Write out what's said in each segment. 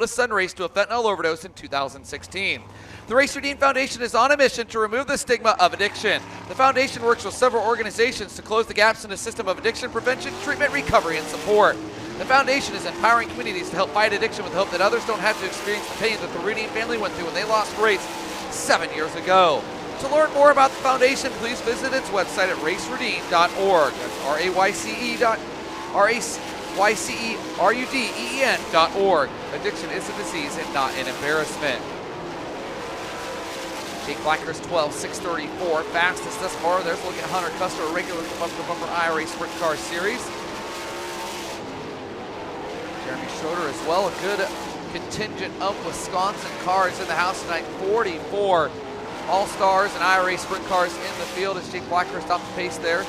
son raced to a fentanyl overdose in 2016. The Race Redeem Foundation is on a mission to remove the stigma of addiction. The foundation works with several organizations to close the gaps in the system of addiction prevention, treatment, recovery, and support. The foundation is empowering communities to help fight addiction with hope that others don't have to experience the pain that the Redeem family went through when they lost Grace 7 years ago. To learn more about the foundation, please visit its website at raceredeem.org. That's RAYCERUDEEN.org. Addiction is a disease and not an embarrassment. Jake Blackhurst 12.634, fastest thus far. There's a look at Hunter Custer, a regular bumper-to-bumper IRA Sprint Car Series. Jeremy Schroeder as well, a good contingent of Wisconsin cars in the house tonight. 44 All-Stars and IRA Sprint cars in the field as Jake Blackhurst off the pace there.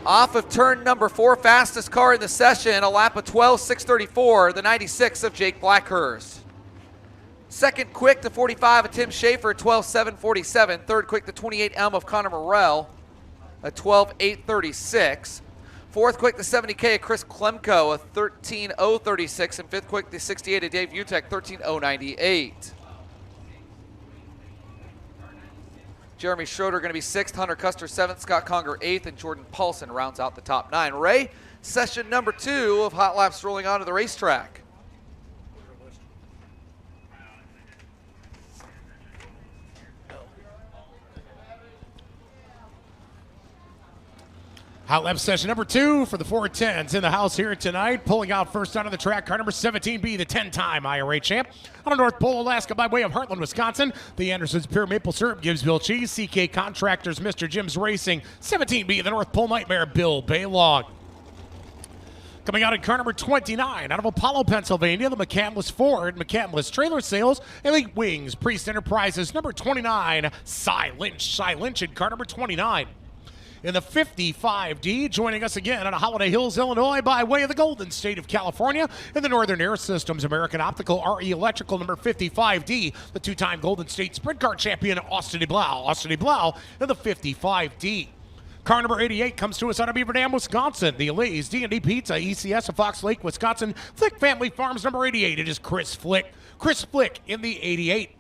Off of turn number 4, fastest car in the session, a lap of 12.634, the 96 of Jake Blackhurst. Second quick, the 45 of Tim Schaefer, 12.747. Third quick, the 28 Elm of Connor Morrell, a 12.836. Fourth quick, the 70K of Chris Klemko, a 13.036. And fifth quick, the 68 of Dave Utek, 13.098. Jeremy Schroeder going to be 6th, Hunter Custer 7th, Scott Conger 8th, and Jordan Paulson rounds out the top 9. Ray, session number 2 of Hot Laps rolling onto the racetrack. Hot Lap session number 2 for the 410s in the house here tonight. Pulling out first onto the track, car number 17B, the 10-time IRA champ. Out of North Pole, Alaska by way of Heartland, Wisconsin. The Andersons Pure Maple Syrup, Gibbsville Cheese, CK Contractors, Mr. Jim's Racing. 17B, the North Pole Nightmare, Bill Baylog. Coming out in car number 29, out of Apollo, Pennsylvania, the McCandless Ford, McCandless Trailer Sales, Elite Wings, Priest Enterprises, number 29, Cy Lynch. Cy Lynch in car number 29. In the 55D, joining us again out of Holiday Hills, Illinois, by way of the Golden State of California, in the Northern Air Systems, American Optical, RE Electrical, number 55D, the 2-time Golden State Sprint Car Champion, Austin DeBlau. Austin DeBlau in the 55D. Car number 88 comes to us out of Beaver Dam, Wisconsin. The Lay's D&D Pizza, ECS of Fox Lake, Wisconsin. Flick Family Farms, number 88. It is Chris Flick. Chris Flick in the 88.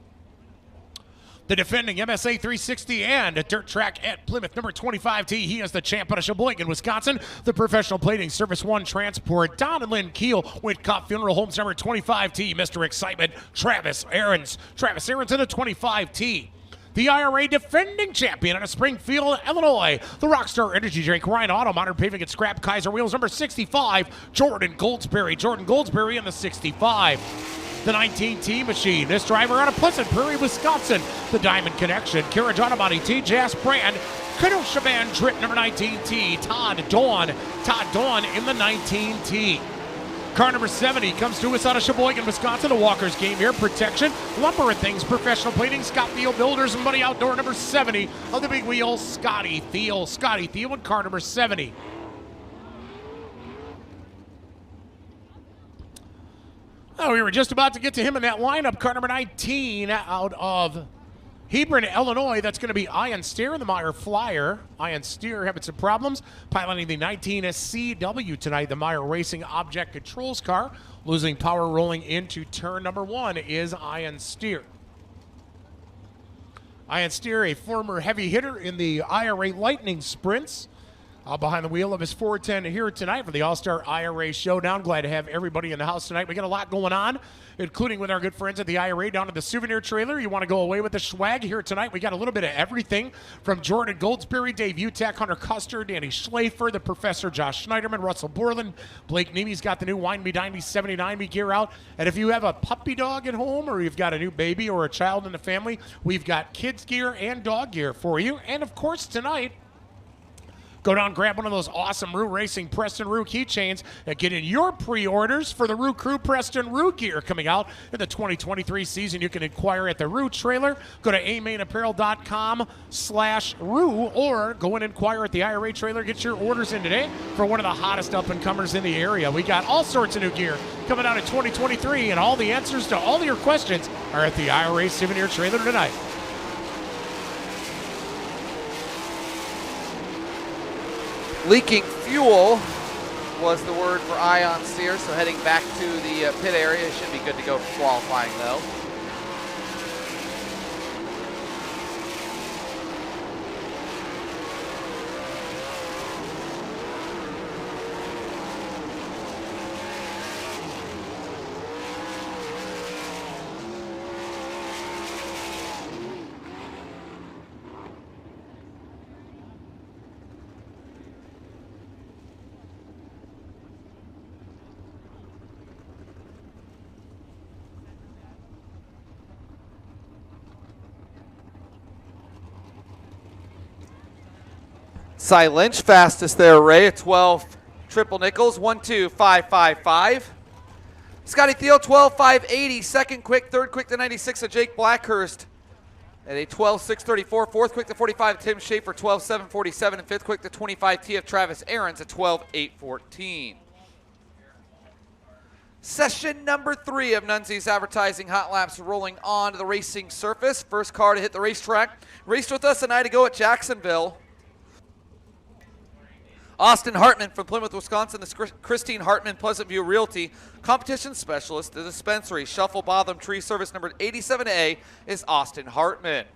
The defending MSA 360 and a dirt track at Plymouth, number 25T. He is the champ out of Sheboygan, Wisconsin. The professional plating Service 1 Transport, Don and Lynn Keel, Whitcock Funeral Homes, number 25T. Mr. Excitement, Travis Aarons. Travis Aarons in the 25T. The IRA defending champion out of Springfield, Illinois. The Rockstar Energy Drink, Ryan Auto, Modern Paving and Scrap, Kaiser Wheels, number 65. Jordan Goldsberry. Jordan Goldsberry in the 65. The 19T machine. This driver out of Pleasant Prairie, Wisconsin. The Diamond Connection. Carriage Auto Body, T-Jas Brand. Kenosha Van Trip, number 19T. Todd Dawn. Todd Dawn in the 19T. Car number 70 comes to us out of Sheboygan, Wisconsin. The Walker's Game Air Protection. Lumber and Things. Professional Plating. Scott Thiel Builders and Money Outdoor, number 70. Of the big wheel, Scotty Thiel. Scotty Thiel in car number 70. Oh, we were just about to get to him in that lineup. Car number 19 out of Hebron, Illinois. That's going to be Ian Steer in the Meyer Flyer. Ian Steer having some problems piloting the 19 CW tonight. The Meyer Racing Object Controls car. Losing power rolling into turn number 1 is Ian Steer. Ian Steer, a former heavy hitter in the IRA Lightning Sprints. Behind the wheel of his 410 here tonight for the All-Star IRA Showdown. Glad to have everybody in the house tonight. We got a lot going on, including with our good friends at the IRA down at the souvenir trailer. You want to go away with the swag here tonight? We got a little bit of everything from Jordan Goldsberry, Dave Utek, Hunter Custer, Danny Schlafer, the Professor Josh Schneiderman, Russell Borland, Blake Neamy's got the new Wine Me Dine Me 79 Me gear out. And if you have a puppy dog at home or you've got a new baby or a child in the family, we've got kids gear and dog gear for you. And of course tonight, go down, grab one of those awesome Roo Racing Preston Roo keychains and get in your pre-orders for the Roo Crew Preston Roo gear coming out in the 2023 season. You can inquire at the Roo trailer. Go to amainapparel.com/Roo or go and inquire at the IRA trailer. Get your orders in today for one of the hottest up-and-comers in the area. We got all sorts of new gear coming out in 2023, and all the answers to all of your questions are at the IRA souvenir trailer tonight. Leaking fuel was the word for Ion Sear, so heading back to the pit area. Should be good to go for qualifying, though. Cy Lynch, fastest there, Ray, at 12 triple nickels, 1.2555. Scotty Thiel, 12.580, second quick, third quick to 96 of Jake Blackhurst at a 12.634, fourth quick to 45 Tim Schaefer, 12.747, and fifth quick to 25 TF Travis Aarons at 12.814. Session number 3 of Nunzi's Advertising Hot Laps rolling onto the racing surface. First car to hit the racetrack. Raced with us a night ago at Jacksonville. Austin Hartman from Plymouth, Wisconsin, the Christine Hartman Pleasant View Realty competition specialist. The dispensary Shuffle Botham Tree Service number 87A is Austin Hartman.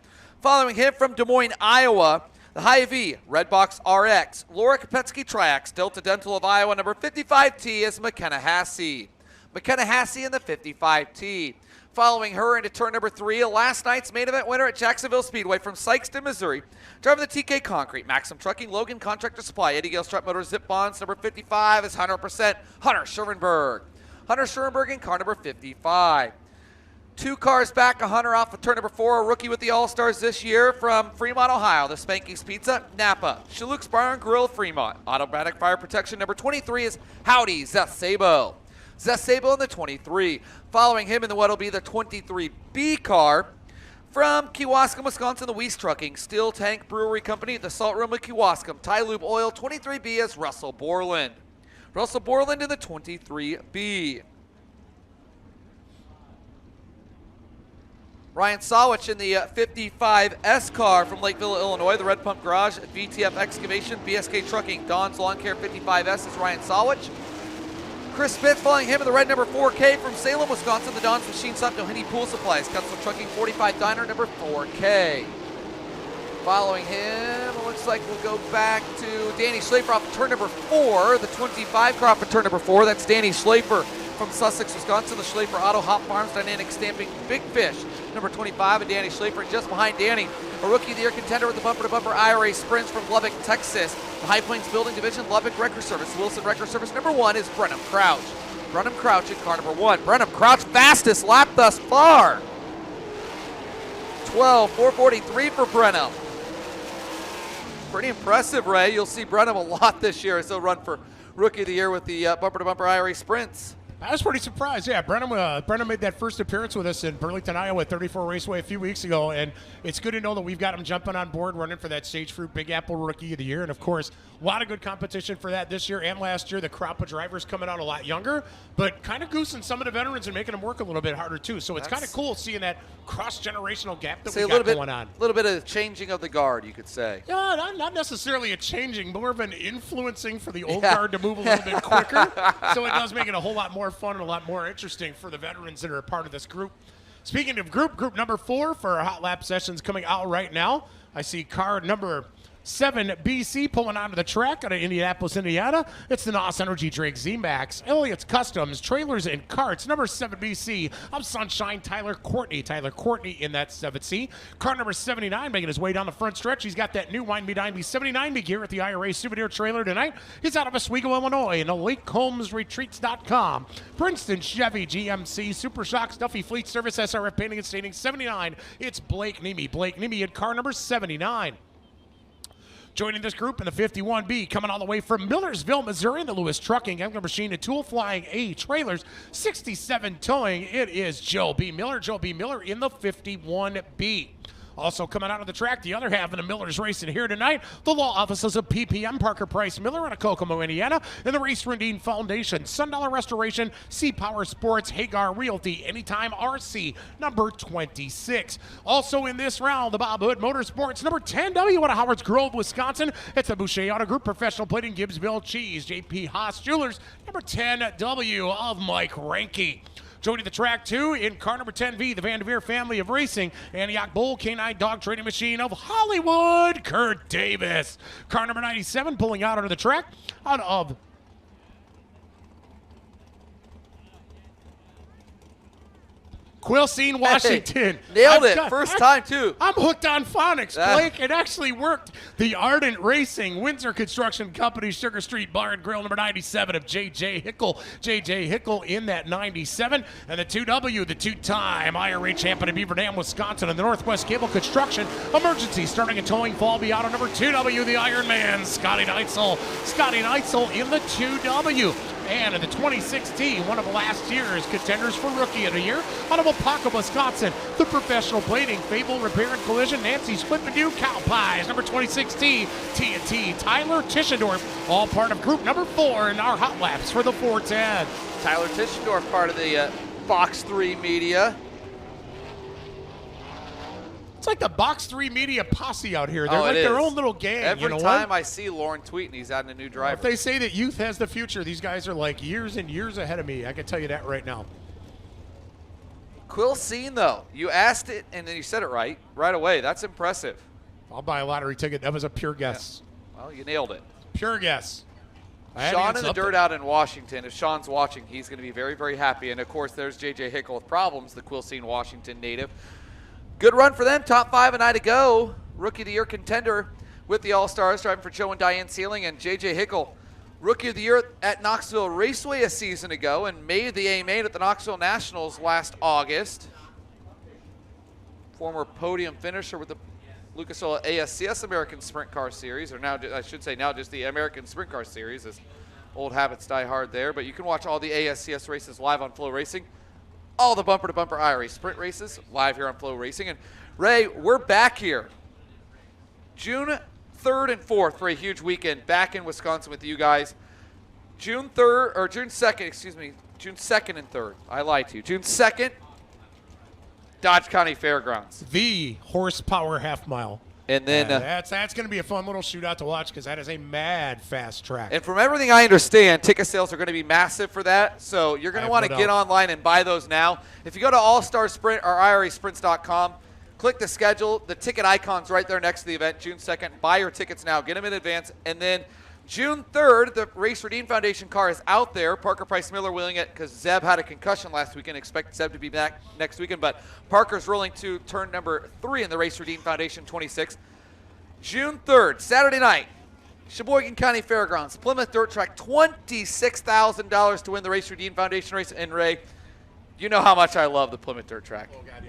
Following him from Des Moines, Iowa, the Hy-V Redbox RX, Laura Kopetsky Triax, Delta Dental of Iowa number 55T is McKenna Hassey. McKenna Hassey in the 55T. Following her into turn number 3, last night's main event winner at Jacksonville Speedway from Sykeston, Missouri. Driving the TK Concrete, Maxim Trucking, Logan Contractor Supply, Eddie Gale Strut Motors, Zip Bonds, number 55 is 100% Hunter Schurenberg. Hunter Schurenberg in car number 55. 2 cars back, a Hunter off of turn number 4, a rookie with the All-Stars this year from Fremont, Ohio. The Spanky's Pizza, Napa. Chaluk's Bar and Grill, Fremont. Automatic Fire Protection number 23 is Howdy Zeth Sabo in the 23. Following him in what will be the 23B car from Kewaskum, Wisconsin, the Weiss Trucking, Steel Tank Brewery Company, the Salt Room of Kewaskum, Ty Lube Oil, 23B is Russell Borland. Russell Borland in the 23B. Ryan Sawich in the 55S car from Lakeville, Illinois, the Red Pump Garage, VTF Excavation, BSK Trucking, Don's Lawn Care 55S is Ryan Sawich. Chris Smith following him in the red number 4K from Salem, Wisconsin, the Don's Machine Shop, Doheny Pool Supplies, Custom Trucking 45 Diner number 4K. Following him, it looks like we'll go back to Danny Schlafer off of turn number 4, the 25 car off of turn number 4. That's Danny Schlafer from Sussex, Wisconsin, the Schlafer Auto Hop Farms Dynamic Stamping Big Fish, number 25, and Danny Schlafer. Just behind Danny, a Rookie of the Year contender with the bumper-to-bumper IRA Sprints from Lubbock, Texas. The High Plains Building Division Lubbock Wrecker Service. Wilson Wrecker Service number 1 is Brenham Crouch. Brenham Crouch in car number 1. Brenham Crouch, fastest lap thus far. 12.443 for Brenham. Pretty impressive, Ray. You'll see Brenham a lot this year as he'll run for Rookie of the Year with the bumper-to-bumper IRA Sprints. I was pretty surprised. Yeah, Brenham made that first appearance with us in Burlington, Iowa, at 34 Raceway a few weeks ago, and it's good to know that we've got him jumping on board, running for that Sage Fruit Big Apple Rookie of the Year, and of course, a lot of good competition for that this year and last year. The crop of drivers coming out a lot younger, but kind of goosing some of the veterans and making them work a little bit harder too. So it's kind of cool seeing that cross-generational gap that we got going on. A little bit of changing of the guard, you could say. Yeah, not necessarily a changing, more of an influencing for the old guard to move a little bit quicker. So it does make it a whole lot more fun and a lot more interesting for the veterans that are a part of this group. Speaking of group number 4 for our hot lap sessions coming out right now. I see car number 7 BC pulling onto the track out of Indianapolis, Indiana. It's the NOS Energy Drink Z-Max, Elliott's Customs, Trailers and Carts, number 7 BC. I'm Sunshine Tyler Courtney. Tyler Courtney in that 7C. Car number 79 making his way down the front stretch. He's got that new Wine Me Dine Me 79 gear at the IRA Souvenir Trailer tonight. He's out of Oswego, Illinois, and LakeHolmesRetreats.com. Princeton Chevy GMC Super Shock Stuffy Fleet Service SRF Painting and Staining 79. It's Blake Nemi. Blake Nemi at car number 79. Joining this group in the 51B, coming all the way from Millersville, Missouri, the Lewis Trucking, Angler Machine, and Tool Flying A Trailers, 67 Towing, it is Joe B. Miller. Joe B. Miller in the 51B. Also coming out of the track, the other half of the Millers racing here tonight, the law offices of PPM, Parker Price Miller out of Kokomo, Indiana, and the Race Rendine Foundation, Sundollar Restoration, Sea Power Sports, Hagar Realty, Anytime RC, number 26. Also in this round, the Bob Hood Motorsports, number 10W out of Howard's Grove, Wisconsin. It's the Boucher Auto Group, Professional Plating, Gibbsville Cheese, JP Haas Jewelers, number 10W of Mike Ranke. Joining the track, too, in car number 10V, the Van Devere family of racing, Antioch Bull K9 Dog Trading Machine of Hollywood, Kurt Davis. Car number 97 pulling out onto the track out of Quilcene, Washington. Hey, nailed it. First time, too. I'm hooked on phonics, Blake. It actually worked. The Ardent Racing, Windsor Construction Company, Sugar Street Bar and Grill, number 97 of J.J. Hickle. J.J. Hickle in that 97. And the 2W, the two-time IRA champion of Beaver Dam, Wisconsin, and the Northwest Cable Construction Emergency Starting and Towing Fall Beyond on number 2W, the Iron Man, Scotty Neitzel. Scotty Neitzel in the 2W. And in the 2016, one of last year's contenders for Rookie of the Year, out of Apopka, Wisconsin, the Professional Plating, Fable Repair and Collision, Nancy Splitmadu, Cow Pies, number 2016, TNT, Tyler Tischendorf, all part of group number 4 in our hot laps for the 410. Tyler Tischendorf, part of the Box 3 media. It's like the Box 3 media posse out here. They're like their own little gang. Every time I see Lauren tweeting, he's adding a new driver. If they say that youth has the future, these guys are like years and years ahead of me. I can tell you that right now. Quilcene, though, you asked it and then you said it right away. That's impressive. I'll buy a lottery ticket. That was a pure guess. Yeah. Well, you nailed it. Pure guess. Sean in the dirt out in Washington. If Sean's watching, he's going to be very, very happy. And, of course, there's J.J. Hickle with problems, the Quilcene, Washington native. Good run for them. Top 5 and I to go. Rookie of the Year contender with the All-Stars, driving for Joe and Diane Sealing. And J.J. Hickle, Rookie of the Year at Knoxville Raceway a season ago and made the A-Main at the Knoxville Nationals last August. Former podium finisher with the Lucas Oil ASCS American Sprint Car Series, or now, I should say now just the American Sprint Car Series, as old habits die hard there. But you can watch all the ASCS races live on FloRacing. All the bumper-to-bumper IRA sprint races live here on FloRacing. And Ray, we're back here June 3rd and 4th for a huge weekend back in Wisconsin with you guys. June 2nd and 3rd. I lied to you. June 2nd, Dodge County Fairgrounds. The horsepower half mile. And then that's going to be a fun little shootout to watch because that is a mad fast track. And from everything I understand, ticket sales are going to be massive for that. So you're going to want to get online and buy those now. If you go to All Star Sprint or IRASprints.com, click the schedule. The ticket icon's right there next to the event, June 2nd. Buy your tickets now. Get them in advance. And then June 3rd, the Race Redeem Foundation car is out there. Parker Price Miller wheeling it because Zeb had a concussion last weekend. Expect Zeb to be back next weekend. But Parker's rolling to turn number 3 in the Race Redeem Foundation 26. June 3rd, Saturday night, Sheboygan County Fairgrounds, Plymouth Dirt Track, $26,000 to win the Race Redeem Foundation race. And Ray, you know how much I love the Plymouth Dirt Track. Oh, God,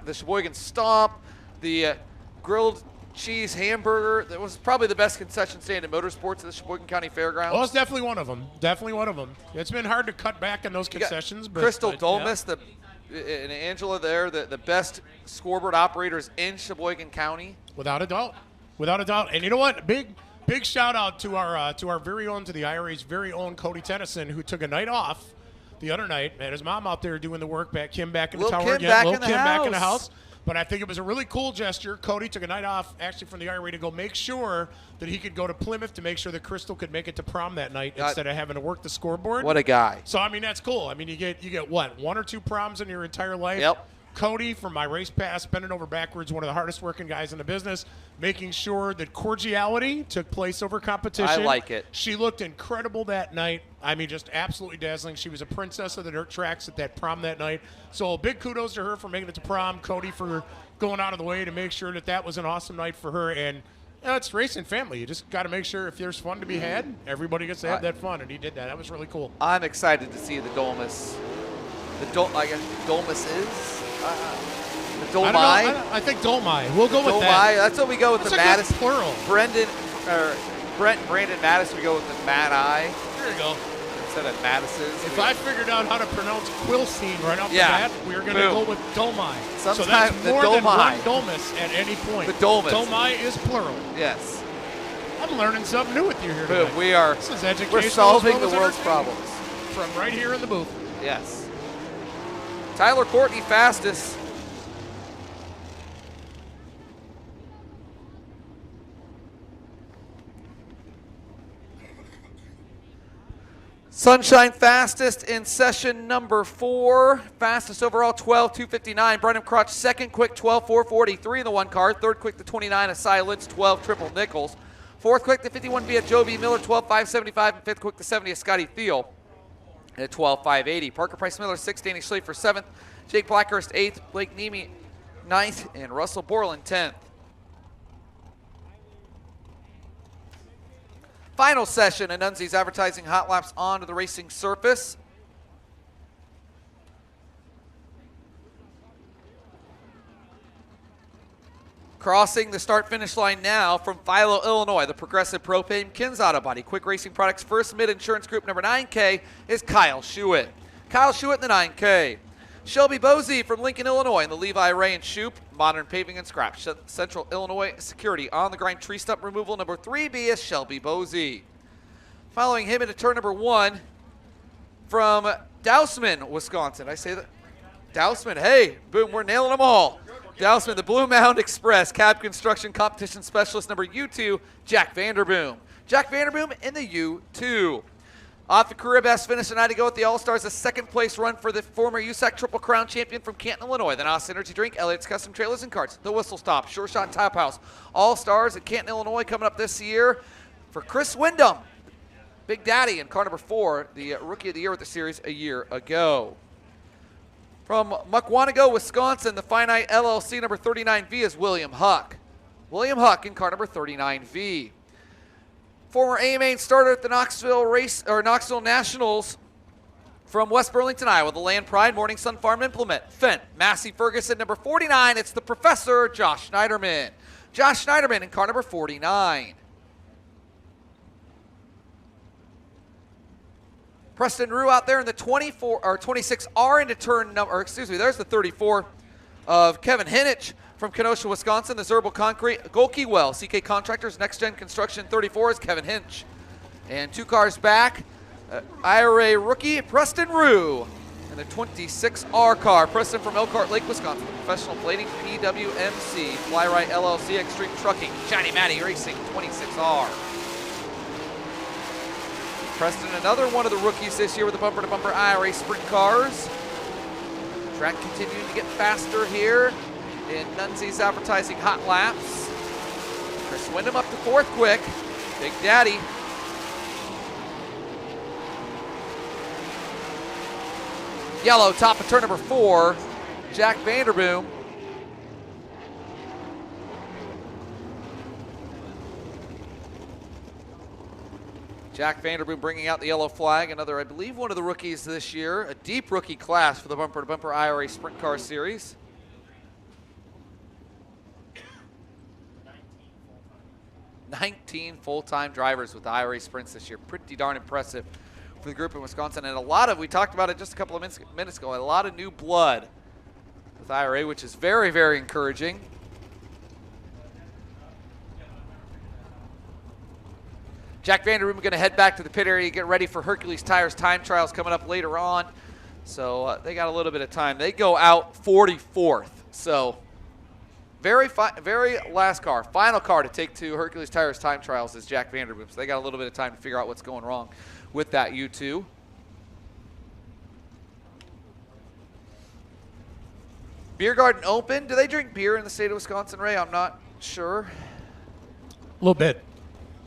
the Sheboygan Stomp, the grilled cheese hamburger. That was probably the best concession stand in motorsports at the Sheboygan County Fairgrounds. Well, it's definitely one of them. Definitely one of them. It's been hard to cut back on those concessions. But Crystal Dolmas, and Angela there, the best scoreboard operators in Sheboygan County. Without a doubt. Without a doubt. And you know what? Big shout out to our very own, to the IRA's very own Cody Tennyson, who took a night off the other night. And his mom out there doing the work. Kim back in the tower again. Little Kim back in the house. But I think it was a really cool gesture. Cody took a night off, actually, from the IRA to go make sure that he could go to Plymouth to make sure that Crystal could make it to prom that night instead of having to work the scoreboard. What a guy. So, I mean, that's cool. I mean, you get what, 1 or 2 proms in your entire life? Yep. Cody, from my race pass, bending over backwards, one of the hardest working guys in the business, making sure that cordiality took place over competition. I like it. She looked incredible that night. I mean, just absolutely dazzling. She was a princess of the dirt tracks at that prom that night. So big kudos to her for making it to prom. Cody for going out of the way to make sure that was an awesome night for her. And it's racing family. You just got to make sure if there's fun to be had, everybody gets to have that fun. And he did that. That was really cool. I'm excited to see the Dolmas. I guess Dolmas is. The Dolmai. I think Dolmai. We'll go with that. That's what we go with. That's the Madison. Plural. Brent and Brandon Madison. We go with the Mad Eye. There you go. said at Mattis's. If I figured out how to pronounce Quilstein right off the bat, we are going to go with Domai. So that's more than one Domus at any point. The Domus. Domai is plural. Yes. I'm learning something new with you here Boom. today. This is educational. We're solving the world's problems. From right here in the booth. Yes. Tyler Courtney fastest. Sunshine fastest in session number 4. Fastest overall, 12.259. Brennan Crotch second, quick 12.443 in the one car. Third quick to 29, Asai Lintz, 12 triple nickels. Fourth quick to 51 via Joe B. Miller, 12.575. And fifth quick to 70 is Scotty Thiel at 12.580. Parker Price Miller, 6th. Danny Schleifer, 7th. Jake Blackhurst, 8th. Blake Nemi, 9th. And Russell Borland, 10th. Final session, Anunzi's advertising hot laps onto the racing surface. Crossing the start-finish line now from Philo, Illinois, the Progressive Propane Kins Auto Body Quick Racing Products First Mid Insurance Group number 9K is Kyle Schuett. Kyle Schuett in the 9K. Shelby Bosey from Lincoln, Illinois in the Levi Ray and Shoup Modern Paving and Scrap. Central Illinois Security on the grind tree stump removal number 3B is Shelby Bosey. Following him into turn number 1 from Dousman, Wisconsin. I say that. Dousman, hey, boom, we're nailing them all. Dousman, the Blue Mound Express Cab Construction Competition Specialist number U2, Jack Vanderboom. Jack Vanderboom in the U2. Off the career best finish tonight to go with the All-Stars, a second place run for the former USAC Triple Crown champion from Canton, Illinois. The NOS Energy Drink, Elliott's Custom Trailers and Carts, the Whistle Stop, Sure Shot and Tap House. All-Stars at Canton, Illinois coming up this year for Chris Wyndham. Big Daddy in car number 4, the Rookie of the Year with the series a year ago. From Muckwonago, Wisconsin, the Finite LLC number 39V is William Huck. William Huck in car number 39V. Former AMA starter at the Knoxville Nationals from West Burlington, Iowa, the Land Pride Morning Sun Farm Implement. Fent, Massey Ferguson, number 49. It's the Professor, Josh Schneiderman. Josh Schneiderman in car number 49. Preston Rue out there in the 26R into turn number, there's the 34 of Kevin Hinich from Kenosha, Wisconsin. The Zerbal Concrete, Golke Well, CK Contractors, Next Gen Construction, 34 is Kevin Hinch. And 2 cars back, IRA rookie Preston Rue in the 26R car. Preston from Elkhart Lake, Wisconsin. Professional Plating, PWMC, Flyrite LLC, Extreme Trucking, Johnny Matty Racing, 26R. Preston, another one of the rookies this year with the bumper-to-bumper IRA sprint cars. Track continuing to get faster here in Nunzi's advertising hot laps. Chris Wyndham up to 4th quick. Big Daddy. Yellow, top of turn number 4. Jack Vanderboom. Jack Vanderboom bringing out the yellow flag. Another, I believe, one of the rookies this year. A deep rookie class for the bumper-to-bumper IRA Sprint Car Series. 19 full-time drivers with the IRA Sprints this year. Pretty darn impressive for the group in Wisconsin. And a lot of, we talked about it just a couple of minutes ago, a lot of new blood with IRA, which is very, very encouraging. Jack Vanderboom going to head back to the pit area, get ready for Hercules Tires time trials coming up later on. So they got a little bit of time. They go out 44th. So very last car, final car to take to Hercules Tires time trials is Jack Vanderboom. So they got a little bit of time to figure out what's going wrong with that U2. Beer Garden Open. Do they drink beer in the state of Wisconsin, Ray? I'm not sure. A little bit.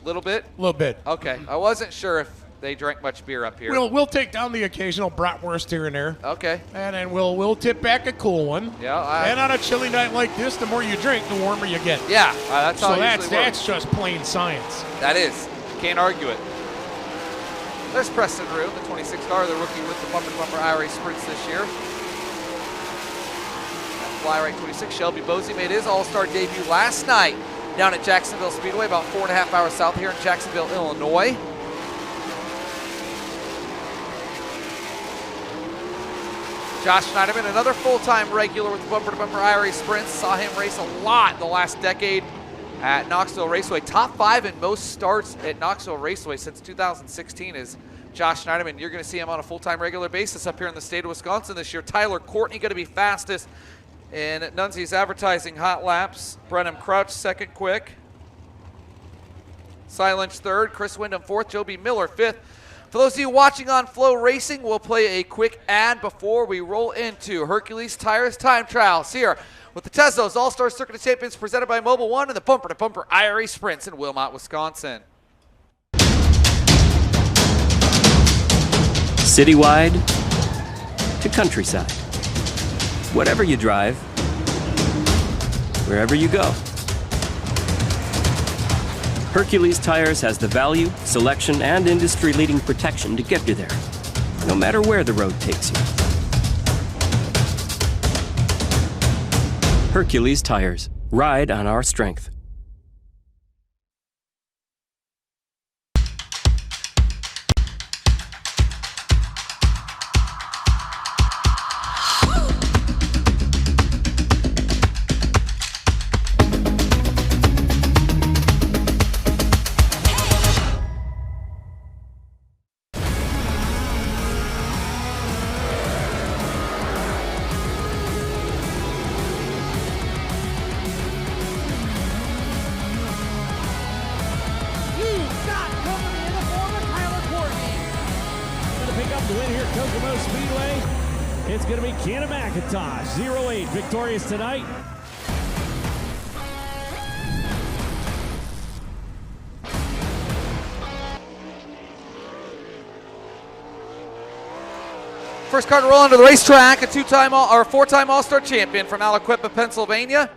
Little bit? A little bit. Okay. I wasn't sure if they drank much beer up here. We'll take down the occasional bratwurst here and there. Okay. And then we'll tip back a cool one. Yeah. And on a chilly night like this, the more you drink, the warmer you get. Yeah. That's how that's just plain science. That is. Can't argue it. There's Preston Rue, the 26th car, the rookie with the bumper-to-bumper IRA Sprints this year. Flyrite 26, Shelby Bosey made his All-Star debut last night down at Jacksonville Speedway, about 4.5 hours south here in Jacksonville, Illinois. Josh Schneiderman, another full-time regular with the bumper-to-bumper IRA Sprints. Saw him race a lot the last decade at Knoxville Raceway. Top 5 in most starts at Knoxville Raceway since 2016 is Josh Schneiderman. You're going to see him on a full-time regular basis up here in the state of Wisconsin this year. Tyler Courtney going to be fastest in Nunzi's Advertising Hot Laps. Brenham Crouch second quick. Cy Lynch third. Chris Wyndham fourth. Joby Miller fifth. For those of you watching on FloRacing, we'll play a quick ad before we roll into Hercules Tires Time Trials here with the Tezos All Star Circuit of Champions presented by Mobile One and the Bumper to Bumper IRA Sprints in Wilmot, Wisconsin. Citywide to countryside. Whatever you drive, wherever you go. Hercules Tires has the value, selection, and industry-leading protection to get you there, no matter where the road takes you. Hercules Tires. Ride on our strength. It's going to be Kenna McIntosh, 08, victorious tonight. First car to roll onto the racetrack, a four-time All-Star champion from Aliquippa, Pennsylvania.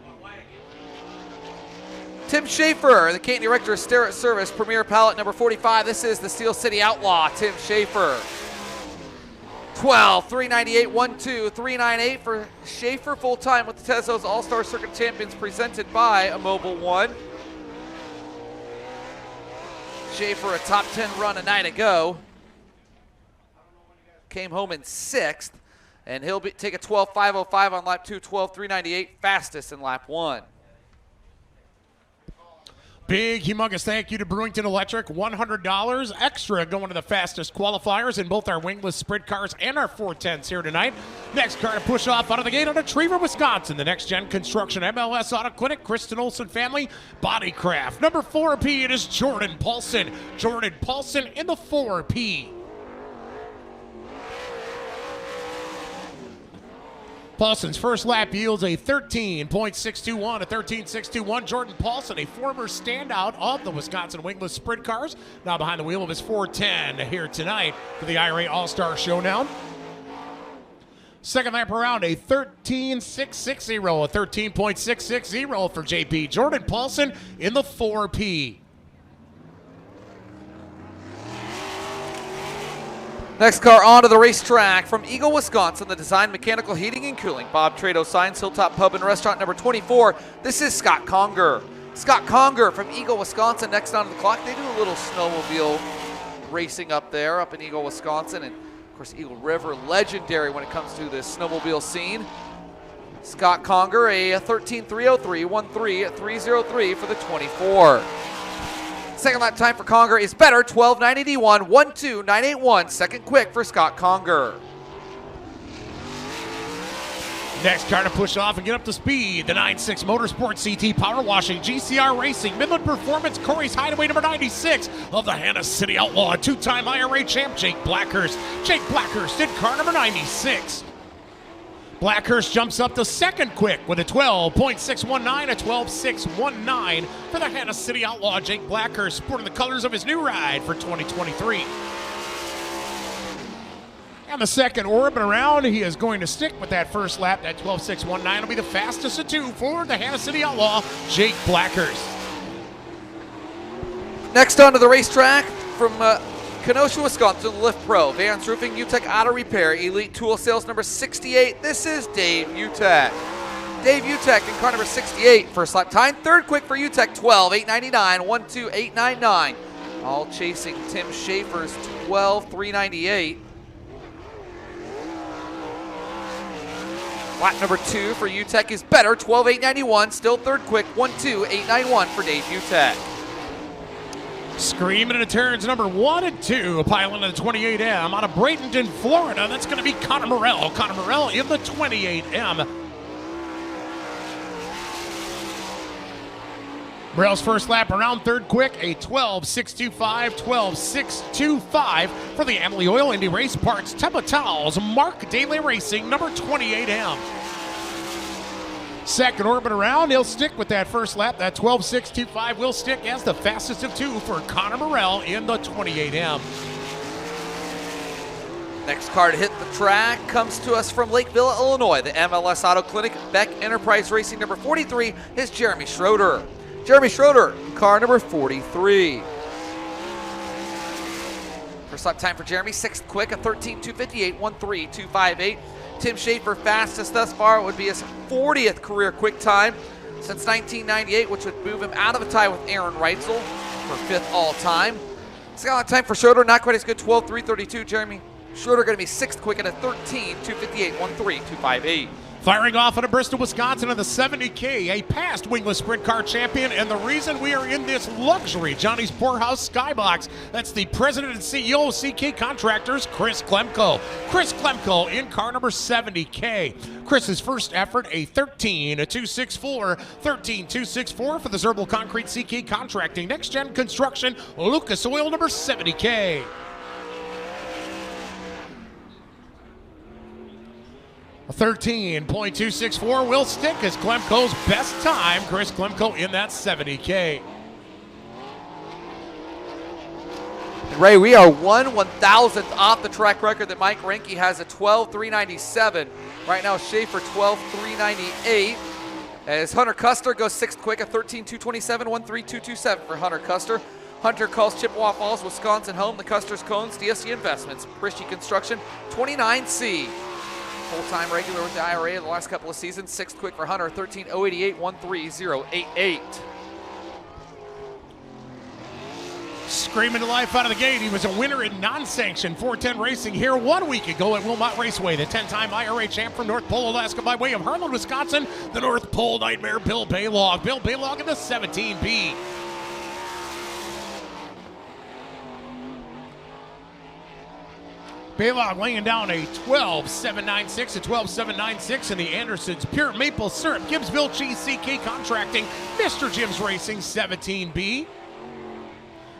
Tim Schaefer, the Canton Erector Starrett Service, Premier Pallet number 45. This is the Steel City Outlaw, Tim Schaefer. 12, 398, 1, 2, 398 for Schaefer, full-time with the Tezos All Star Circuit Champions presented by Mobile One. Schaefer, a top 10 run a night ago. Came home in 6th, and he'll take a 12.505 on lap 2, 12.398, fastest in lap 1. Big, humongous thank you to Brewington Electric. $100 extra going to the fastest qualifiers in both our wingless sprint cars and our 410s here tonight. Next car to push off out of the gate out of Trevor, Wisconsin. The Next Gen Construction MLS Auto Clinic, Kristen Olsen Family, Bodycraft. Number 4P, it is Jordan Paulson. Jordan Paulson in the 4P. Paulson's first lap yields a 13.621, a 13.621. Jordan Paulson, a former standout of the Wisconsin wingless sprint cars, now behind the wheel of his 410 here tonight for the IRA All-Star Showdown. Second lap around, a 13.660, a 13.660 for JP. Jordan Paulson in the 4P. Next car onto the racetrack from Eagle, Wisconsin, the Design Mechanical Heating and Cooling, Bob Trado Signs, Hilltop Pub and Restaurant number 24. This is Scott Conger. Scott Conger from Eagle, Wisconsin, next onto the clock. They do a little snowmobile racing up there, up in Eagle, Wisconsin. And, of course, Eagle River, legendary when it comes to this snowmobile scene. Scott Conger, a 13.303, 13.303 for the 24. Second lap time for Conger is better, 12.981, 1.2981. Second quick for Scott Conger. Next car to push off and get up to speed, the 9.6 Motorsports CT Power Washing GCR Racing Midland Performance Corey's Hideaway number 96 of the Hannah City Outlaw, two-time IRA champ Jake Blackhurst. Jake Blackhurst in car number 96. Blackhurst jumps up to second quick with a 12.619, a 12.619 for the Hannah City Outlaw. Jake Blackhurst sporting the colors of his new ride for 2023. And the second orbit around, he is going to stick with that first lap. That 12.619 will be the fastest of two for the Hannah City Outlaw, Jake Blackhurst. Next onto the racetrack from Kenosha, Wisconsin, Lift Pro, Vance Roofing, UTEC Auto Repair, Elite Tool Sales number 68. This is Dave UTEC. Dave UTEC in car number 68, first lap time. Third quick for UTEC, 12.899, 1.2899. All chasing Tim Schaefer's 12.398. Lap number 2 for UTEC is better, 12.891. Still third quick, 1.2.891 for Dave UTEC. Screaming into turns number 1 and 2, piling into the 28M out of Bradenton, Florida. That's going to be Connor Morell. Connor Morell in the 28M. Morell's first lap around third quick, a 12.625, 12.625 for the Amalie Oil Indy Race Parts Tezos Mark Daily Racing, number 28M. Second orbit around, he'll stick with that first lap. That 12.625 will stick as the fastest of 2 for Connor Morell in the 28M. Next car to hit the track comes to us from Lakeville, Illinois. The MLS Auto Clinic, Beck Enterprise Racing number 43 is Jeremy Schroeder. Jeremy Schroeder, car number 43. First lap time for Jeremy, 6th quick, a 13.258, 13.258. Tim Schaefer, fastest thus far. It would be his 40th career quick time since 1998, which would move him out of a tie with Aaron Reitzel for 5th all-time. Second lap time for Schroeder, not quite as good, 12.332. Jeremy Schroeder going to be 6th quick at a 13.258, 13.258. Firing off out of Bristol, Wisconsin on the 70K, a past wingless sprint car champion, and the reason we are in this luxury Johnny's Poorhouse Skybox, that's the president and CEO of CK Contractors, Chris Klemko. Chris Klemko in car number 70K. Chris's first effort, a 13.264, 13.264 for the Zerbal Concrete CK Contracting. Next Gen Construction, Lucas Oil number 70K. A 13.264 will stick as Klemko's best time. Chris Klemko in that 70K. Ray, we are 1/1000th off the track record that Mike Reinke has a 12.397. Right now, Schaefer 12.398. As Hunter Custer goes 6th quick, a 13.227, 13.227 for Hunter Custer. Hunter calls Chippewa Falls, Wisconsin home. The Custer's Cones, DSC Investments, Prishy Construction, 29C. Full-time regular with the IRA in the last couple of seasons. 6th quick for Hunter, 13.088, 13.088. Screaming the life out of the gate. He was a winner in non-sanctioned 410 racing here 1 week ago at Wilmot Raceway. The 10-time IRA champ from North Pole, Alaska by way of Harlan, Wisconsin. The North Pole Nightmare, Bill Baylog. Bill Baylog in the 17B. Baylog laying down a 12.796, a 12.796 in the Anderson's Pure Maple Syrup. Gibbsville Cheese CK Contracting, Mr. Jim's Racing 17B.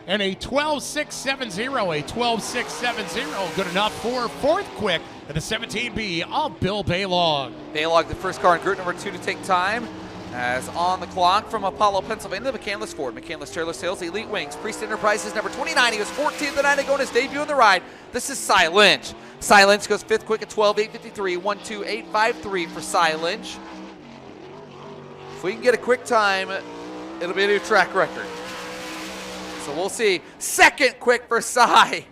And a 12.670, a 12.670, good enough for 4th quick at the 17B of Bill Baylog. Baylog, the first car in group number 2 to take time. As on the clock from Apollo, Pennsylvania, the McCandless Ford, McCandless Trailer Sales, Elite Wings, Priest Enterprises, number 29. He was 14th tonight ago in his debut in the ride. This is Cy Lynch. Cy Lynch goes 5th quick at 12.853, 12.853 for Cy Lynch. If we can get a quick time, it'll be a new track record. So we'll see. 2nd quick for Cy,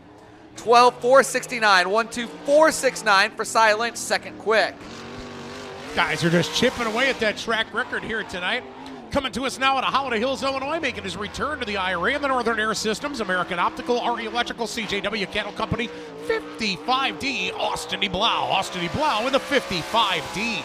12.469, 12.469 for Cy Lynch, 2nd quick. Guys are just chipping away at that track record here tonight. Coming to us now out of Holiday Hills, Illinois, making his return to the IRA and the Northern Air Systems, American Optical, RE Electrical, CJW Cattle Company, 55D, Austin DeBlau. Austin DeBlau in the 55D.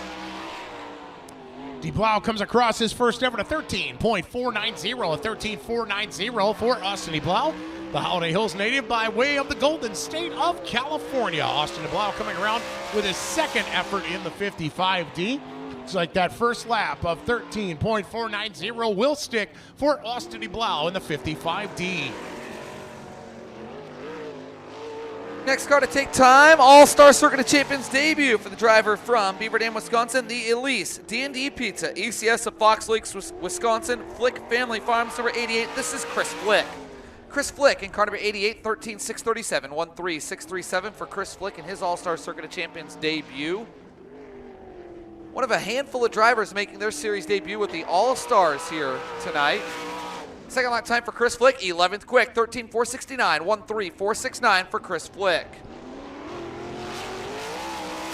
DeBlau comes across his first ever to 13.490, a 13.490 for Austin DeBlau. The Holiday Hills native by way of the Golden State of California. Austin DeBlau coming around with his 2nd effort in the 55D. It's like that first lap of 13.490 will stick for Austin DeBlau in the 55D. Next car to take time, All Star Circuit of Champions debut for the driver from Beaver Dam, Wisconsin, the Elise D&D Pizza, ECS of Fox Lakes, Wisconsin, Flick Family Farms, number 88. This is Chris Flick. Chris Flick in car number 88, 13.637, 13.637 for Chris Flick in his All Star Circuit of Champions debut. One of a handful of drivers making their series debut with the All Stars here tonight. Second lap time for Chris Flick, 11th quick, 13.469, 13.469 for Chris Flick.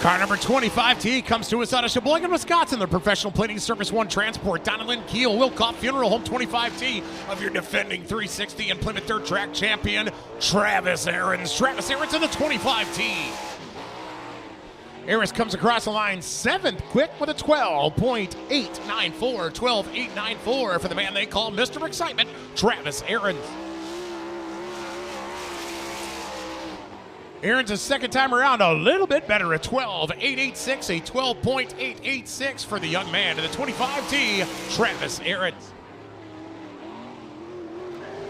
Car number 25T comes to us out of Sheboygan, Wisconsin. The Professional Plating Service 1 Transport, Donalyn Keel, Wilcott Funeral Home 25T of your defending 360 and Plymouth Dirt Track champion, Travis Aarons. Travis Aarons in the 25T. Harris comes across the line 7th quick with a 12.894. 12.894 for the man they call Mr. Excitement, Travis Aarons. Aarons' second time around a little bit better, a 12.886, a 12.886 for the young man in the 25T, Travis Aarons.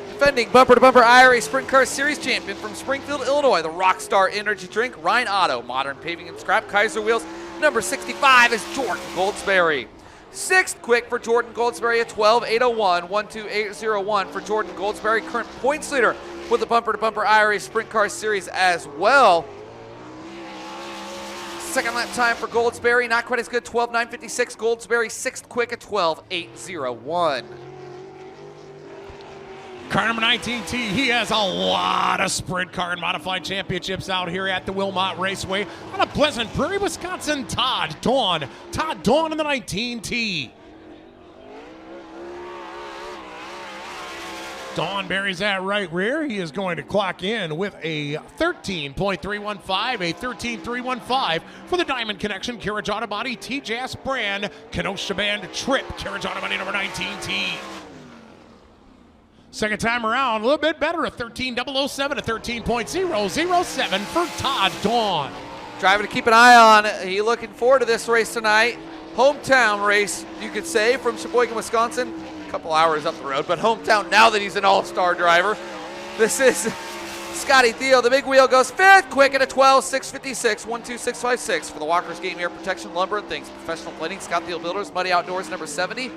Defending bumper-to-bumper IRA Sprint Car Series champion from Springfield, Illinois, the Rockstar Energy Drink, Ryan Otto, Modern Paving and Scrap, Kaiser Wheels. Number 65 is Jordan Goldsberry. 6th quick for Jordan Goldsberry, a 12.801, 12801 for Jordan Goldsberry, current points leader with the bumper-to-bumper IRA Sprint Car Series as well. Second lap time for Goldsberry, not quite as good, 12.956. Goldsberry 6th quick at 12.801. Car number 19T, he has a lot of sprint car and modified championships out here at the Wilmot Raceway. Out of Pleasant Prairie, Wisconsin, Todd Dawn. Todd Dawn in the 19T. Dawn buries that right rear. He is going to clock in with a 13.315, a 13.315 for the Diamond Connection, Carriage Auto Body, T-Jas brand, Kenosha Band Trip, Carriage Auto Body number 19T. Second time around, a little bit better, a 13.007, a 13.007 for Todd Dawn. Driving to keep an eye on. He looking forward to this race tonight. Hometown race, you could say, from Sheboygan, Wisconsin. A couple hours up the road, but hometown now that he's an all-star driver. This is Scotty Theo. The big wheel goes 5th quick at a 12.656, 12656 for the Walker's Game Air Protection Lumber and Things. Professional Plating, Scott Theo Builders, Muddy Outdoors, number 70.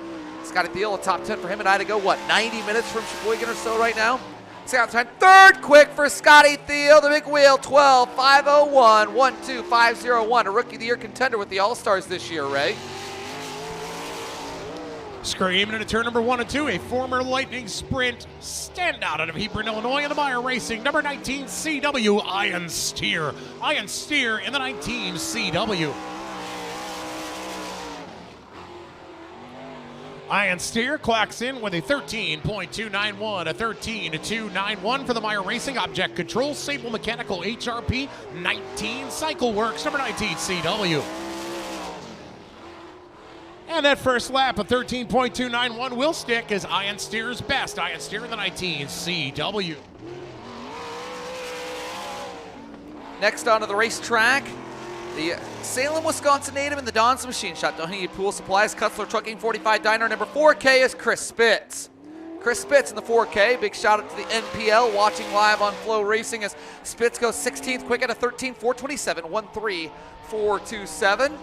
Scotty Thiel, a top 10 for him and I to go, 90 minutes from Sheboygan or so right now? Second time, 3rd quick for Scotty Thiel, the big wheel, 12.501, 12501, a Rookie of the Year contender with the All-Stars this year, Ray. Screaming into turn number 1 and 2, a former Lightning Sprint standout out of Hebron, Illinois, in the Meyer Racing, number 19 CW, Ian Steer. Ian Steer in the 19 CW. Ian Steer clocks in with a 13.291, a 13.291 for the Meyer Racing Object Control, Sable Mechanical HRP, 19 Cycle Works, number 19 CW. And that first lap, a 13.291 will stick as Ian Steer's best. Ian Steer in the 19 CW. Next onto the racetrack, the Salem, Wisconsin native in the Don's Machine Shop. Doheny Pool Supplies, Cutzler Trucking 45 Diner. Number 4K is Chris Spitz. Chris Spitz in the 4K. Big shout out to the NPL watching live on FloRacing as Spitz goes 16th quick at a 13.427, 13427.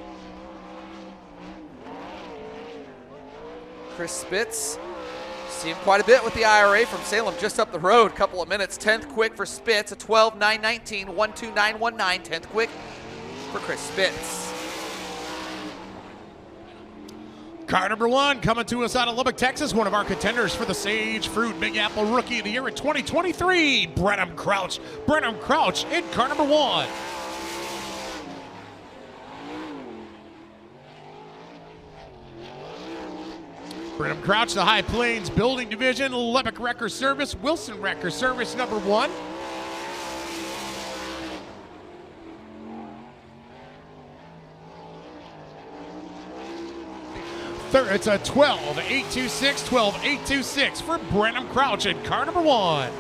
Chris Spitz, see him quite a bit with the IRA from Salem just up the road, couple of minutes. 10th quick for Spitz, a 12.919, 12919, 10th quick for Chris Spitz. Car number 1 coming to us out of Lubbock, Texas, one of our contenders for the Sage Fruit Big Apple Rookie of the Year in 2023, Brenham Crouch. Brenham Crouch in car number 1. Brenham Crouch, the High Plains Building Division, Lubbock Wrecker Service, Wilson Wrecker Service number 1. It's a 12.826, 12.826 for Brenham Crouch in car number 1.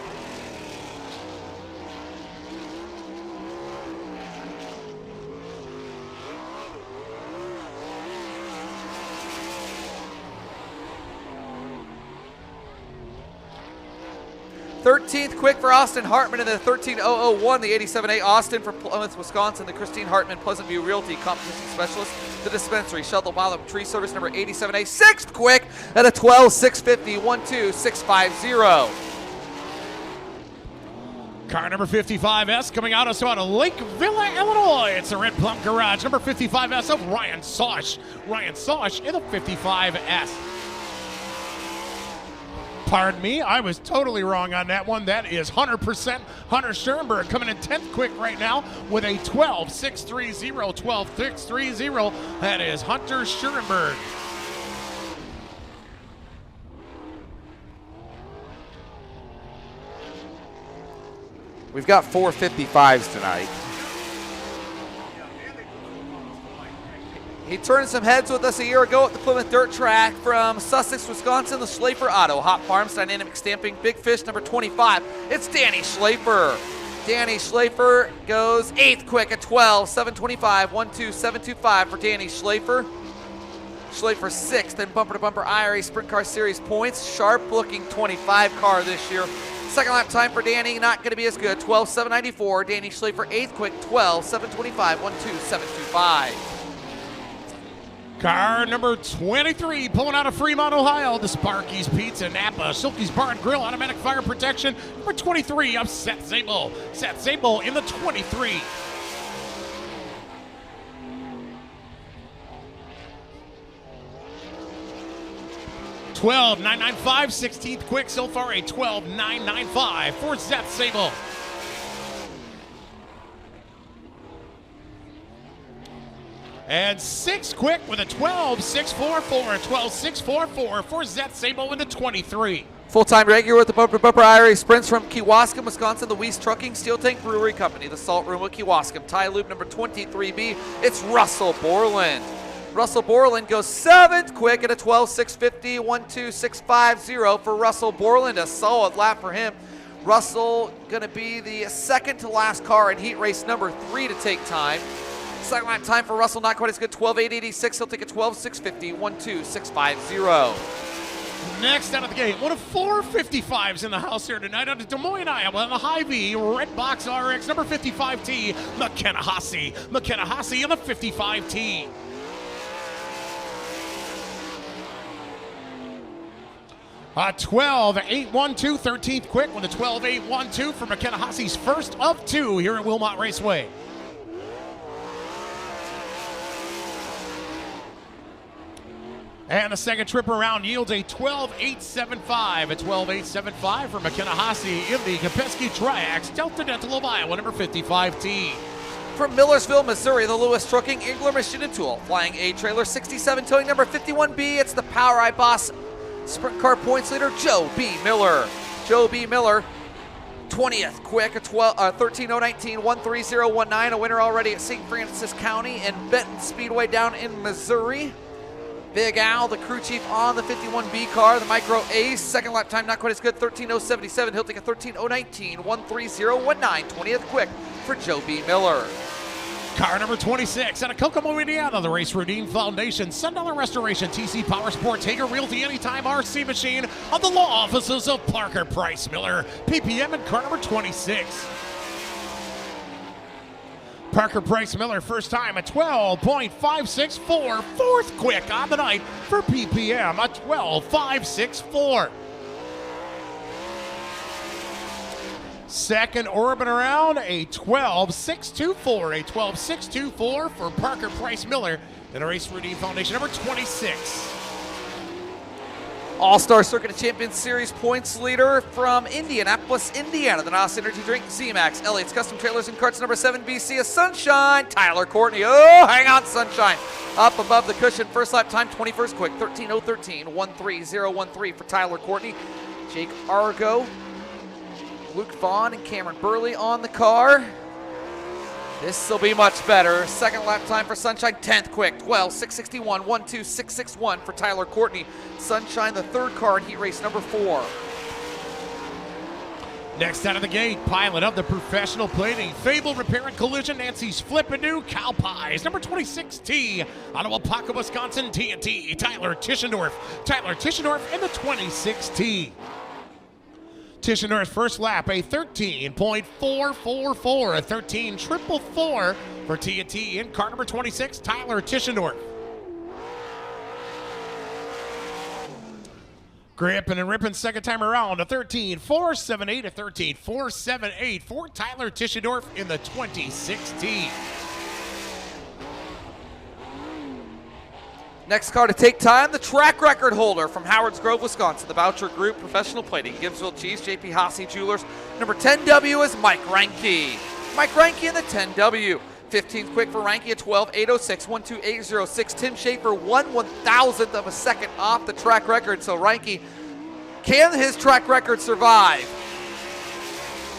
Thirteenth quick for Austin Hartman in the 13.001, the 87A Austin for Plymouth, Wisconsin, the Christine Hartman Pleasant View Realty Competition Specialist, the Dispensary, Sheldon Wildlife Tree Service, number 87A, 6th quick at a 12.650, 12650. Car number 55S coming out of Lake Villa, Illinois. It's the Red Plum Garage, number 55S of Ryan Sosh. Ryan Sosh in the 55S. Pardon me, I was totally wrong on that one. That is 100% Hunter Schoenberg coming in 10th quick right now with a 12.630, 12.630. That is Hunter Schoenberg. We've got 455s tonight. He turned some heads with us a year ago at the Plymouth Dirt Track from Sussex, Wisconsin, the Schlafer Auto. Hot Farms, Dynamic Stamping, Big Fish, number 25. It's Danny Schlafer. Danny Schlafer goes 8th quick at 12, 725, 12725 for Danny Schlafer. Schlafer 6th in bumper-to-bumper IRA Sprint Car Series points. Sharp-looking 25 car this year. Second lap time for Danny, not going to be as good. 12.794. Danny Schlafer 8th quick, 12.725, 12725. Car number 23, pulling out of Fremont, Ohio, the Sparky's Pizza, Napa, Silky's Bar and Grill, automatic fire protection. Number 23 of Seth Zabel. Seth Zabel in the 23. $12,995, 16th quick so far, a $12,995 for Seth Zabel. And 6th quick with a 12.644, a 12.644 for Zeth Sabo in the 23. Full-time regular with the bumper-to-bumper IRA Sprints from Kewaskum, Wisconsin, the Weiss Trucking Steel Tank Brewery Company, the Salt Room with Kewaskum. Tie loop number 23B, it's Russell Borland. Russell Borland goes 7th quick at a 12.650, 12650 for Russell Borland. A solid lap for him. Russell going to be the second to last car in heat race number 3 to take time. Second lap time for Russell, not quite as good, 12.886. He'll take a 12.650, 12650. Next out of the gate, one of 4 55s in the house here tonight out of Des Moines, Iowa, the Hy-Vee Red Box RX number 55T, McKenna Hasse. McKenna Hasse in the 55T. A 12.812, 13th quick with a 12.812 for McKenna Hasse's first of 2 here at Wilmot Raceway. And the second trip around yields a 12.875. A 12.875 for McKenna Hasse in the Kopesky Triax Delta Dental of Iowa, number 55T. From Millersville, Missouri, the Lewis Trucking Engler Machine and Tool, flying A trailer 67, towing number 51B. It's the Power Eye Boss Sprint Car Points leader, Joe B. Miller. Joe B. Miller, 20th quick, a 13.019, 13019. A winner already at St. Francis County and Benton Speedway down in Missouri. Big Al, the crew chief on the 51B car, the Micro Ace. Second lap time, not quite as good, 13.077. He'll take a 13.019, 13019. 20th quick for Joe B. Miller. Car number 26 out of Kokomo, Indiana, the Race Routine Foundation, $7 Restoration, TC Power Sports, Hager Realty Anytime RC Machine of the law offices of Parker Price Miller, PPM, and car number 26. Parker Price Miller, first time, a 12.564, 4th quick on the night for PPM, a 12.564. Second orbit around, a 12.624, a 12.624 for Parker Price Miller in the Race Routine Foundation, number 26. All-Star Circuit of Champions Series points leader from Indianapolis, Indiana, the NOS Energy Drink Z-Max, Elliott's Custom Trailers and Carts, number 7 BC, a Sunshine, Tyler Courtney. Oh, hang on, Sunshine. Up above the cushion, first lap time, 21st quick, 13.013, 13013 for Tyler Courtney. Jake Argo, Luke Vaughn, and Cameron Burley on the car. This will be much better. Second lap time for Sunshine, 10th quick, 12.661, 12661 for Tyler Courtney. Sunshine, the third car in heat race number 4. Next out of the gate, pilot of the professional plating, Fable Repair and Collision, Nancy's Flippin' New Cow Pies, number 26T, out of Wapaka, Wisconsin, TNT, Tyler Tischendorf. Tyler Tischendorf in the 26T. Tischendorf's first lap, a 13.444, a 13.444 for TNT in car number 26, Tyler Tischendorf. Gripping and ripping second time around, a 13.478, a 13.478 for Tyler Tischendorf in the 26T. Next car to take time, the track record holder from Howards Grove, Wisconsin, the Boucher Group Professional Plating, Gibbsville Cheese, JP Hasse Jewelers. Number 10W is Mike Reinke. Mike Reinke in the 10W. 15th quick for Reinke at 12.806, 12806. Tim Schaefer, 1/1000th of a second off the track record. So Reinke, can his track record survive?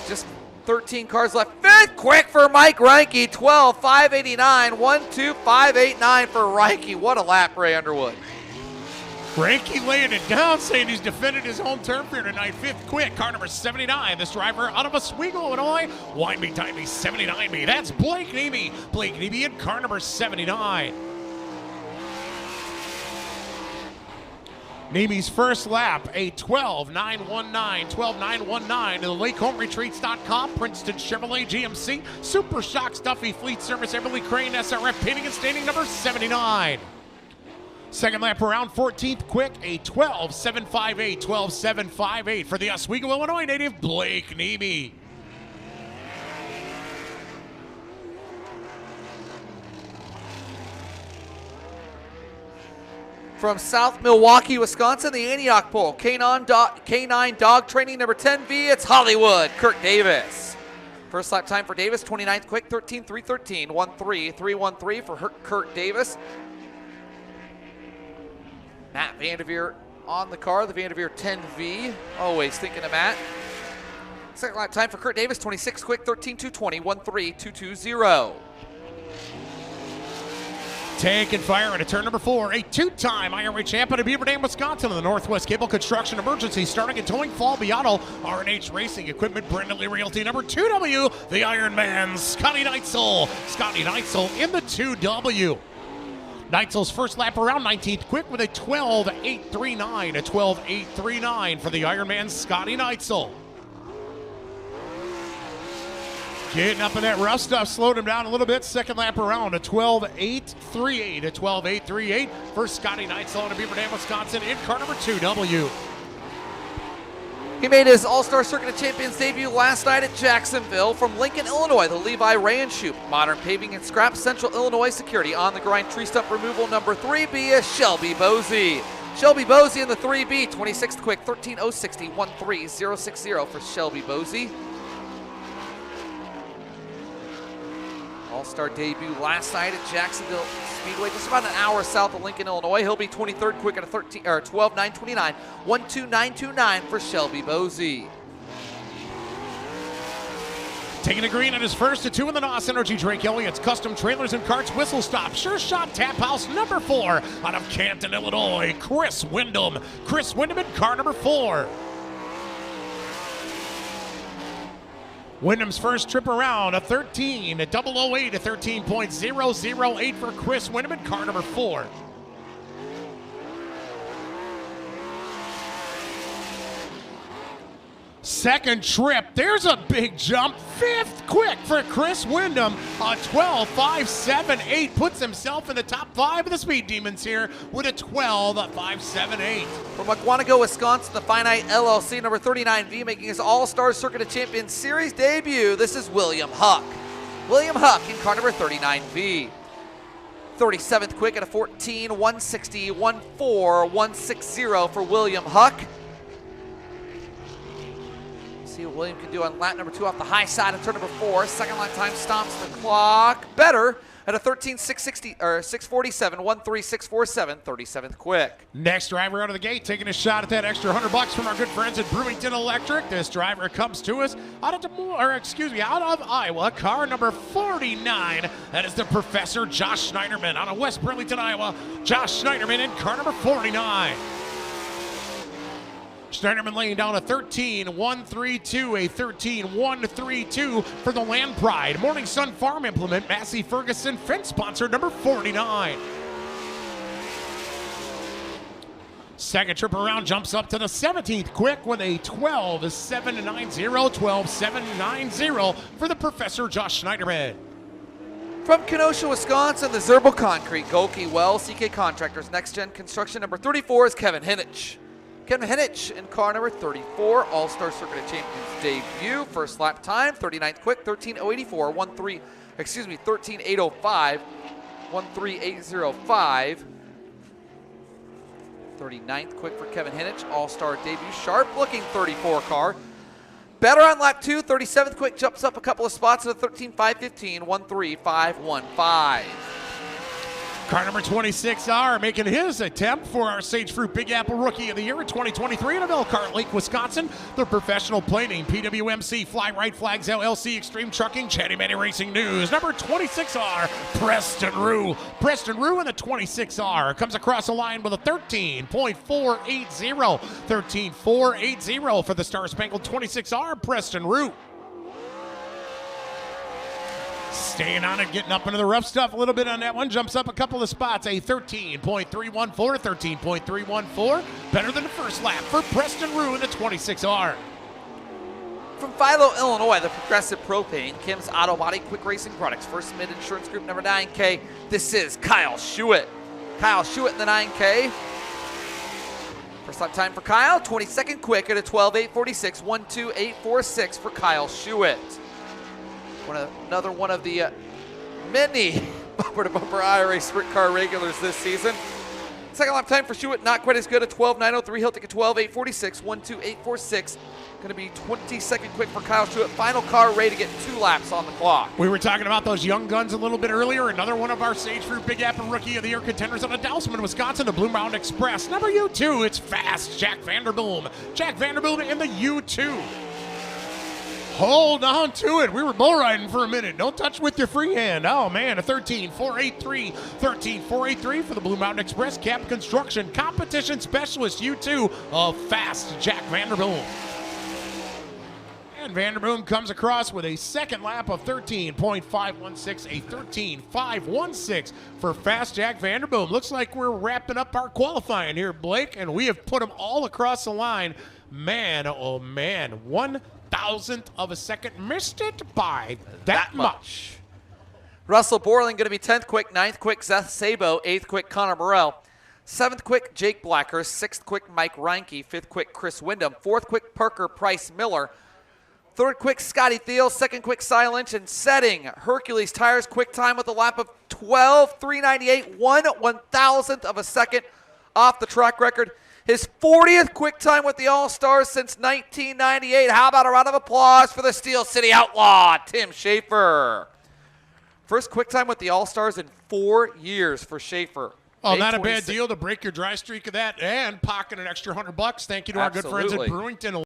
Just 13 cars left. Fifth quick for Mike Reinke. 12.589. 1.2589 for Reinke. What a lap, Ray Underwood. Reinke laying it down, saying he's defended his home turf here tonight. Fifth quick, car number 79. This driver out of Oswego, Illinois. Winding time 79B. That's Blake Neby. Blake Neby in car number 79. Neby's first lap, a 12.919, 12.919 to the LakeHomeRetreats.com, Princeton Chevrolet GMC, Super Shocks Duffy Fleet Service, Everly Crane SRF, painting and staining number 79. Second lap around 14th quick, a 12.758, 12.758 for the Oswego, Illinois native, Blake Neby. From South Milwaukee, Wisconsin, the Antioch Pole, K9 Dog Training number 10V, it's Hollywood, Kirk Davis. First lap time for Davis, 29th quick, 13.313, 1.3313 for Kirk Davis. Matt Vanderveer on the car, the Vanderveer 10V, always thinking of Matt. Second lap time for Kurt Davis, 26 quick, 13.220, 1.3220. Taking fire at a turn number 4, a two-time IRA champ out of Beaver Dam, Wisconsin, in the Northwest Cable Construction Emergency, starting and towing Fall Beato, R&H Racing Equipment, Brandon Lee Realty, number 2W, the Iron Man, Scotty Neitzel. Scotty Neitzel in the 2W. Neitzel's first lap around 19th quick with a 12.839, a 12.839 for the Iron Man, Scotty Neitzel. Getting up in that rough stuff, slowed him down a little bit. Second lap around, a 12.838, a 12.838 for Scotty Neitzel out of Beaver Dam, Wisconsin, in car number 2W. He made his All-Star Circuit of Champions debut last night at Jacksonville. From Lincoln, Illinois, the Levi Ranshoop. Modern paving and scrap, Central Illinois Security. On the grind, tree stump removal number 3B is Shelby Bosey. Shelby Bosey in the 3B, 26th quick, 13.060, 1.3060 for Shelby Bosey. All-Star debut last night at Jacksonville Speedway, just about an hour south of Lincoln, Illinois. He'll be 23rd quick at a 12.929, 1.2929 for Shelby Bosey. Taking a green on his first to 2 in the NOS Energy Drake Elliott's Custom Trailers and Carts Whistle Stop. Sure Shot Tap House number 4 out of Canton, Illinois. Chris Wyndham. Chris Wyndham in car number 4. Wyndham's first trip around, a 13, a 008, a 13.008 for Chris Wyndham in car number 4. Second trip, there's a big jump. Fifth quick for Chris Wyndham. A 12.578 puts himself in the top 5 of the Speed Demons here with a 12.578. From Aquanago, Wisconsin, the Finite LLC number 39V, making his All-Star Circuit of Champions Series debut. This is William Huck. William Huck in car number 39V. 37th quick at a 14.160, 1.4160 for William Huck. See what William can do on lap number 2 off the high side of turn number 4. Second lap time stomps the clock better at a 13.660 or 647, 1.3647, 37th quick. Next driver out of the gate, taking a shot at that extra $100 from our good friends at Brewington Electric. This driver comes to us out of Iowa, car number 49. That is the Professor Josh Schneiderman out of West Burlington, Iowa. Josh Schneiderman in car number 49. Schneiderman laying down a 13.132, a 13.132 for the Land Pride Morning Sun Farm Implement Massey Ferguson fence sponsor number 49. Second trip around jumps up to the 17th quick with a 12.790, 12.790 for the Professor Josh Schneiderman. From Kenosha, Wisconsin, the Zerbal Concrete, Golke Wells, CK Contractors, Next Gen Construction number 34 is Kevin Hinich. Kevin Hinich in car number 34, All-Star Circuit of Champions debut. First lap time, 39th quick, 13.084, 13.805, 1.3805. 39th quick for Kevin Hinich, All-Star debut, sharp-looking 34 car. Better on lap 2, 37th quick, jumps up a couple of spots to the 13.515, 1.3515. Car number 26R making his attempt for our Sage Fruit Big Apple Rookie of the Year in 2023 in Elkhart Lake, Wisconsin. The professional play name PWMC Fly Right Flags LLC Extreme Trucking Chatty Matty Racing News. Number 26R, Preston Rue. Preston Rue in the 26R comes across the line with a 13.480. 13.480 for the Star Spangled 26R, Preston Rue. Staying on it, getting up into the rough stuff a little bit on that one. Jumps up a couple of spots. A 13.314, 13.314. Better than the first lap for Preston Rue in the 26R. From Philo, Illinois, the Progressive Propane, Kim's Auto Body Quick Racing Products, First Mid Insurance Group number 9K. This is Kyle Schuett. Kyle Schuett in the 9K. First lap time for Kyle, 22nd quick at a 12.846, 12846 for Kyle Schuett. Another one of the many bumper-to-bumper IRA sprint car regulars this season. Second lap time for Schuett, not quite as good, a 12.903. He'll take a 12.846, 12846. Going to be 22nd quick for Kyle Schuett. Final car ready to get 2 laps on the clock. We were talking about those young guns a little bit earlier. Another one of our Sage Fruit Big Apple Rookie of the Year contenders out of Dousman, Wisconsin, the Blue Mountain Express. Number U2, it's fast, Jack Vanderboom. Jack Vanderboom in the U2. Hold on to it. We were bull riding for a minute. Don't touch with your free hand. Oh, man, a 13.483. 13.483 for the Blue Mountain Express Cap Construction Competition Specialist U2 of fast Jack Vanderboom. And Vanderboom comes across with a second lap of 13.516, a 13.516 for fast Jack Vanderboom. Looks like we're wrapping up our qualifying here, Blake, and we have put them all across the line. Man, oh man, 1,000th of a second. Missed it by that much. Russell Borland going to be 10th quick, 9th quick, Seth Sabo, 8th quick, Connor Morrell. 7th quick, Jake Blacker. 6th quick, Mike Reinke. 5th quick, Chris Wyndham. 4th quick, Parker Price Miller. 3rd quick, Scotty Thiel. 2nd quick, Cy Lynch. And setting Hercules Tires quick time with a lap of 12.398, 1/1000th of a second off the track record. His 40th quick time with the All-Stars since 1998. How about a round of applause for the Steel City Outlaw, Tim Schaefer. First quick time with the All-Stars in 4 years for Schaefer. Oh, not a bad deal to break your dry streak of that and pocket an extra $100. Thank you to our good friends at Absolutely. Brewington.